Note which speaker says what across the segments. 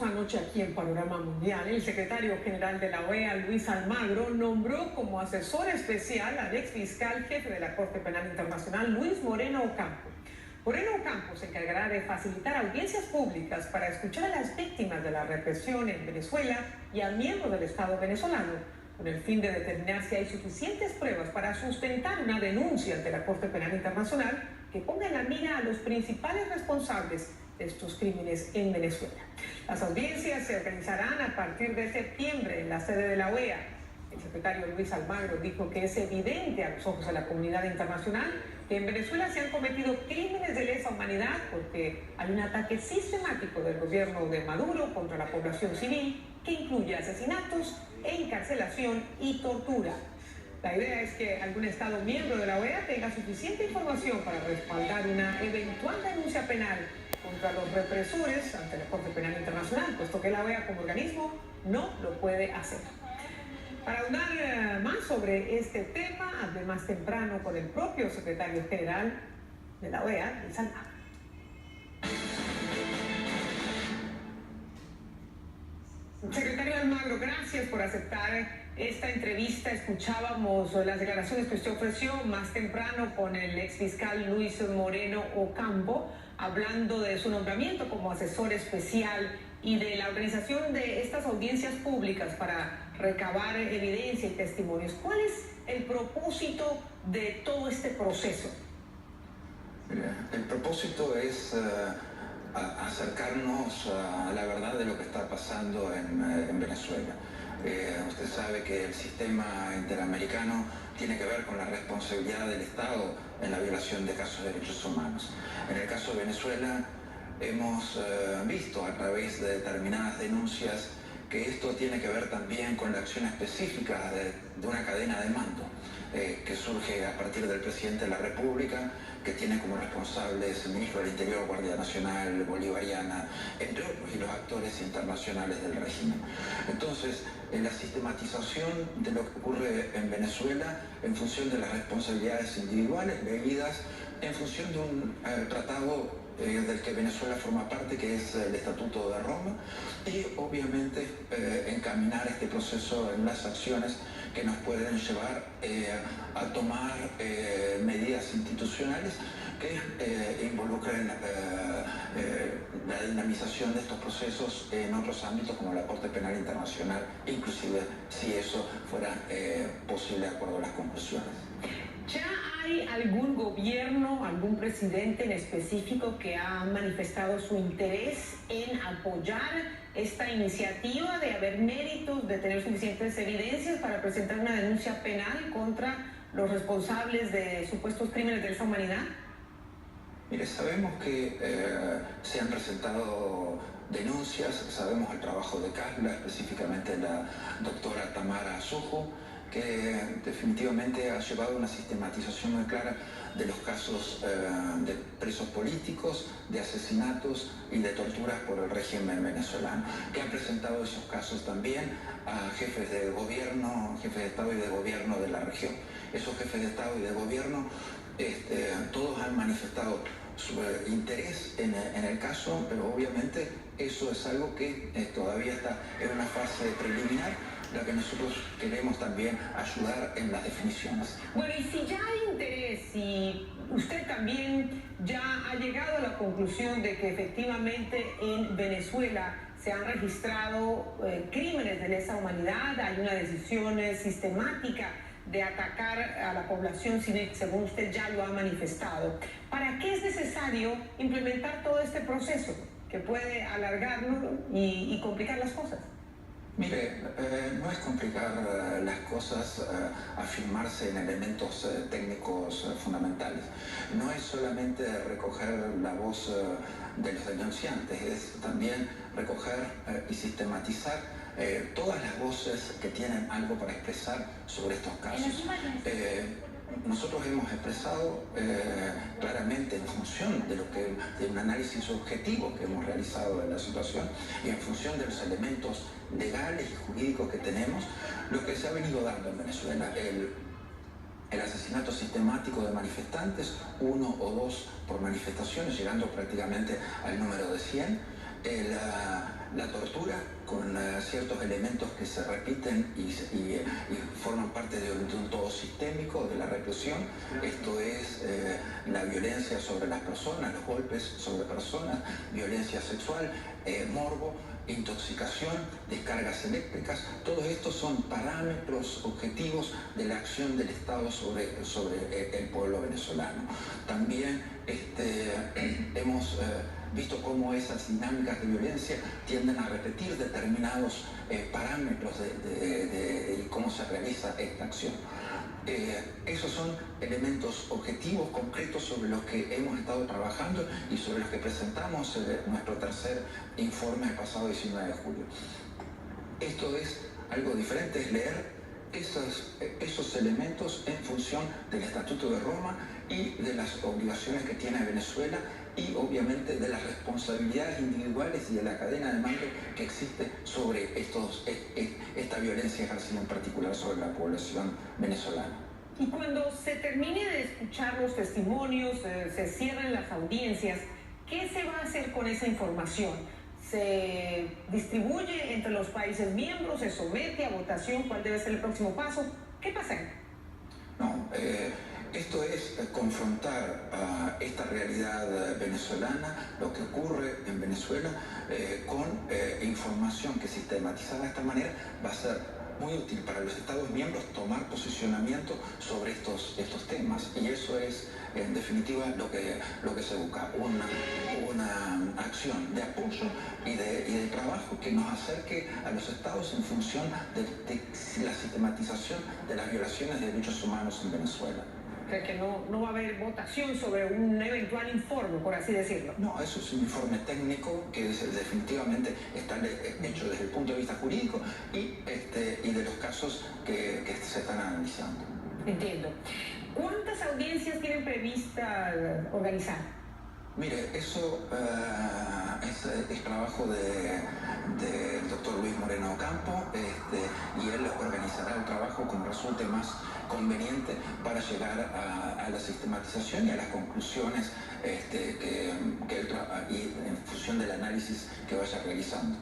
Speaker 1: comentábamos anoche aquí en Panorama Mundial, el secretario general de la OEA, Luis Almagro, nombró como asesor especial al ex fiscal jefe de la Corte Penal Internacional, Luis Moreno Ocampo. Moreno Ocampo se encargará de facilitar audiencias públicas para escuchar a las víctimas de la represión en Venezuela y a miembros del Estado venezolano, con el fin de determinar si hay suficientes pruebas para sustentar una denuncia ante la Corte Penal Internacional que ponga en la mira a los principales responsables de estos crímenes en Venezuela. Las audiencias se organizarán a partir de septiembre en la sede de la OEA. El secretario Luis Almagro dijo que es evidente a los ojos de la comunidad internacional que en Venezuela se han cometido crímenes de lesa humanidad porque hay un ataque sistemático del gobierno de Maduro contra la población civil que incluye asesinatos, encarcelación y tortura. La idea es que algún Estado miembro de la OEA tenga suficiente información para respaldar una eventual denuncia penal contra los represores ante la Corte Penal Internacional, puesto que la OEA como organismo no lo puede hacer. Para hablar más sobre este tema, hablé más temprano con el propio secretario general de la OEA, Luis Almagro. Secretario Almagro, gracias por aceptar esta entrevista. Escuchábamos las declaraciones que usted ofreció más temprano con el exfiscal Luis Moreno Ocampo, hablando de su nombramiento como asesor especial y de la organización de estas audiencias públicas para recabar evidencia y testimonios. ¿Cuál es el propósito de todo este proceso?
Speaker 2: El propósito es acercarnos a la verdad de lo que está pasando en Venezuela. Usted sabe que el sistema interamericano tiene que ver con la responsabilidad del Estado en la violación de casos de derechos humanos. En el caso de Venezuela hemos visto a través de determinadas denuncias que esto tiene que ver también con la acción específica de una cadena de mando que surge a partir del presidente de la República, que tiene como responsables el ministro del Interior, Guardia Nacional Bolivariana, entre otros, y los actores internacionales del régimen. Entonces, en la sistematización de lo que ocurre en Venezuela, en función de las responsabilidades individuales debidas, en función de un tratado del que Venezuela forma parte, que es el Estatuto de Roma, y obviamente encaminar este proceso en las acciones que nos pueden llevar a tomar medidas institucionales que involucren la dinamización de estos procesos en otros ámbitos como la Corte Penal Internacional, inclusive si eso fuera posible de acuerdo a las conclusiones.
Speaker 1: ¿Ya hay algún gobierno, algún presidente en específico que ha manifestado su interés en apoyar esta iniciativa de haber méritos, de tener suficientes evidencias para presentar una denuncia penal contra los responsables de supuestos crímenes de lesa humanidad?
Speaker 2: Mire, sabemos que se han presentado denuncias, sabemos el trabajo de CASLA, específicamente la doctora Tamara Azujo, que definitivamente ha llevado una sistematización muy clara de los casos de presos políticos, de asesinatos y de torturas por el régimen venezolano, que han presentado esos casos también a jefes de gobierno, jefes de Estado y de gobierno de la región. Esos jefes de Estado y de gobierno todos han manifestado su interés en el caso, pero obviamente eso es algo que todavía está en una fase preliminar, la que nosotros queremos también ayudar en las definiciones.
Speaker 1: Bueno, y si ya hay interés, y usted también ya ha llegado a la conclusión de que efectivamente en Venezuela se han registrado crímenes de lesa humanidad, hay una decisión sistemática de atacar a la población civil, según usted ya lo ha manifestado, ¿para qué es necesario implementar todo este proceso que puede alargarlo y complicar las cosas?
Speaker 2: Mire, no es complicar las cosas afirmarse en elementos técnicos fundamentales. No es solamente recoger la voz de los denunciantes, es también recoger y sistematizar todas las voces que tienen algo para expresar sobre estos casos. Nosotros hemos expresado claramente en función de un análisis objetivo que hemos realizado de la situación y en función de los elementos legales y jurídicos que tenemos, lo que se ha venido dando en Venezuela. El asesinato sistemático de manifestantes, 1 o 2 por manifestaciones, llegando prácticamente al número de 100. la tortura con ciertos elementos que se repiten y forman parte de un todo sistémico de la represión. Esto es la violencia sobre las personas, los golpes sobre personas, violencia sexual, morbo, intoxicación, descargas eléctricas. Todos estos son parámetros objetivos de la acción del Estado sobre el pueblo venezolano. También hemos visto cómo esas dinámicas de violencia tienden a repetir determinados parámetros de cómo se realiza esta acción. Esos son elementos objetivos, concretos, sobre los que hemos estado trabajando y sobre los que presentamos nuestro tercer informe el pasado 19 de julio. Esto es algo diferente, es leer esos elementos en función del Estatuto de Roma y de las obligaciones que tiene Venezuela y obviamente de las responsabilidades individuales y de la cadena de mando que existe sobre esta violencia ejercida en particular sobre la población venezolana.
Speaker 1: Y cuando se termine de escuchar los testimonios, se cierren las audiencias, ¿qué se va a hacer con esa información? ¿Se distribuye entre los países miembros? ¿Se somete a votación? ¿Cuál debe ser el próximo paso? ¿Qué pasa?
Speaker 2: No, esto es confrontar a esta realidad venezolana, lo que ocurre en Venezuela, con información que sistematizada de esta manera va a ser muy útil para los Estados miembros tomar posicionamiento sobre estos temas. Y eso es, en definitiva, lo que se busca, una acción de apoyo y de trabajo que nos acerque a los Estados en función de la sistematización de las violaciones de derechos humanos en Venezuela.
Speaker 1: ¿Cree que no va a haber votación sobre un eventual informe, por así decirlo?
Speaker 2: No, eso es un informe técnico que definitivamente está hecho desde el punto de vista jurídico y de los casos que se están analizando.
Speaker 1: Entiendo. ¿Cuántas audiencias tienen prevista organizar?
Speaker 2: Mire, eso es trabajo del doctor Luis Moreno Ocampo, y él organizará el trabajo como resulte más conveniente para llegar a la sistematización y a las conclusiones y en función del análisis que vaya realizando.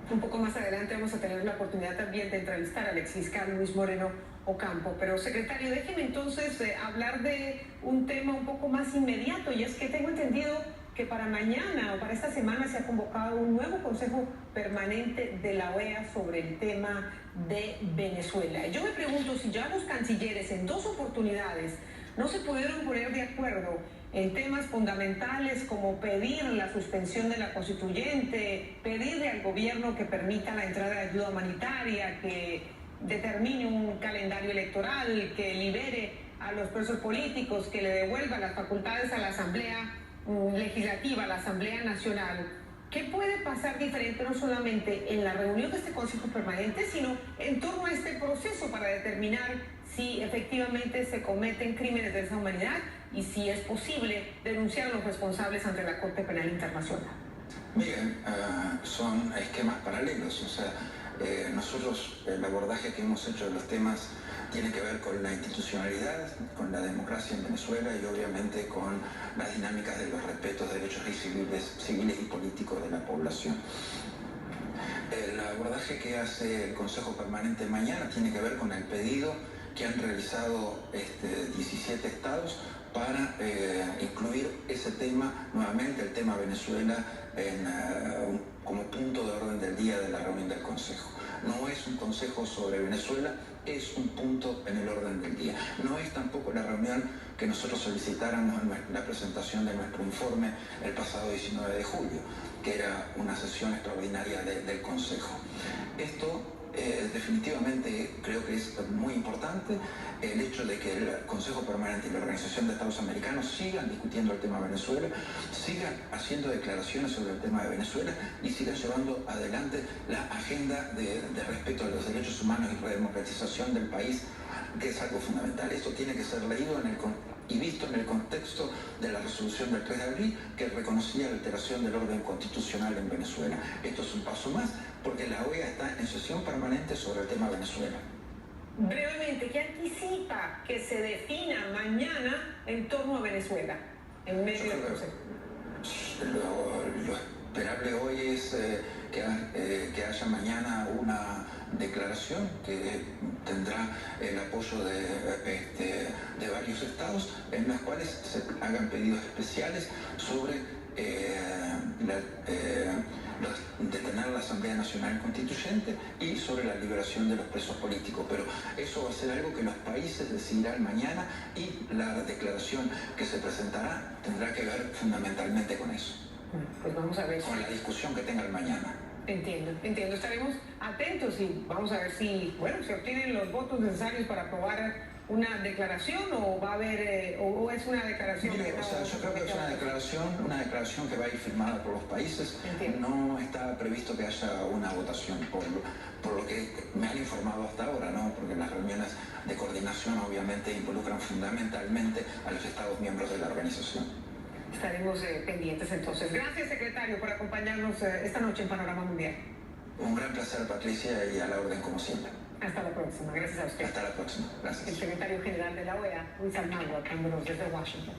Speaker 1: Un poco más adelante vamos a tener la oportunidad también de entrevistar al exfiscal Luis Moreno Ocampo. Pero, secretario, déjeme entonces hablar de un tema un poco más inmediato, y es que tengo entendido que para mañana o para esta semana se ha convocado un nuevo Consejo Permanente de la OEA sobre el tema de Venezuela. Yo me pregunto si ya los cancilleres en dos oportunidades no se pudieron poner de acuerdo en temas fundamentales como pedir la suspensión de la constituyente, pedirle al gobierno que permita la entrada de ayuda humanitaria, que determine un calendario electoral, que libere a los presos políticos, que le devuelva las facultades a la Asamblea Legislativa, a la Asamblea Nacional. ¿Qué puede pasar diferente no solamente en la reunión de este Consejo Permanente, sino en torno a este proceso para determinar si efectivamente se cometen crímenes de lesa humanidad y si es posible denunciar a los responsables ante la Corte Penal Internacional?
Speaker 2: Miren, son esquemas paralelos, o sea, nosotros el abordaje que hemos hecho de los temas tiene que ver con la institucionalidad, con la democracia en Venezuela y obviamente con las dinámicas de los respetos de derechos civiles y políticos de la población. El abordaje que hace el Consejo Permanente mañana tiene que ver con el pedido que han realizado 17 estados para incluir ese tema, nuevamente el tema Venezuela, como punto de orden del día de la reunión del Consejo. No es un consejo sobre Venezuela, es un punto en el orden del día. No es tampoco la reunión que nosotros solicitáramos en la presentación de nuestro informe el pasado 19 de julio, que era una sesión extraordinaria del Consejo. Esto definitivamente creo que es muy importante, el hecho de que el Consejo Permanente y la Organización de Estados Americanos sigan discutiendo el tema Venezuela, sigan haciendo declaraciones sobre el tema de Venezuela y sigan llevando adelante la agenda de respeto a los derechos humanos y redemocratización del país, que es algo fundamental. Esto tiene que ser leído y visto en el contexto de la resolución del 3 de abril que reconocía la alteración del orden constitucional en Venezuela. Esto es un paso más porque la OEA está en sesión permanente sobre el tema Venezuela.
Speaker 1: Brevemente, ¿qué anticipa que se defina mañana en torno a Venezuela en medio del proceso?
Speaker 2: Lo esperable hoy es que haya mañana una declaración que tendrá el apoyo de varios estados, en las cuales se hagan pedidos especiales sobre detener la Asamblea Nacional Constituyente y sobre la liberación de los presos políticos. Pero eso va a ser algo que los países decidirán mañana, y la declaración que se presentará tendrá que ver fundamentalmente con eso.
Speaker 1: Pues vamos a ver.
Speaker 2: Con la discusión que tenga el mañana.
Speaker 1: Entiendo. Estaremos atentos y vamos a ver si, se obtienen los votos necesarios para aprobar una declaración, o va a haber, o es una declaración.
Speaker 2: Mire, yo creo que es una declaración que va a ir firmada por los países.
Speaker 1: Entiendo.
Speaker 2: No está previsto que haya una votación, por lo que me han informado hasta ahora, ¿no? Porque las reuniones de coordinación obviamente involucran fundamentalmente a los estados miembros de la organización.
Speaker 1: Estaremos pendientes entonces. Gracias, secretario, por acompañarnos esta noche en Panorama Mundial.
Speaker 2: Un gran placer, Patricia, y a la orden como siempre.
Speaker 1: Hasta la próxima. Gracias a usted.
Speaker 2: Hasta la próxima. Gracias.
Speaker 1: El secretario general de la OEA, Luis Almagro, hablándonos desde Washington.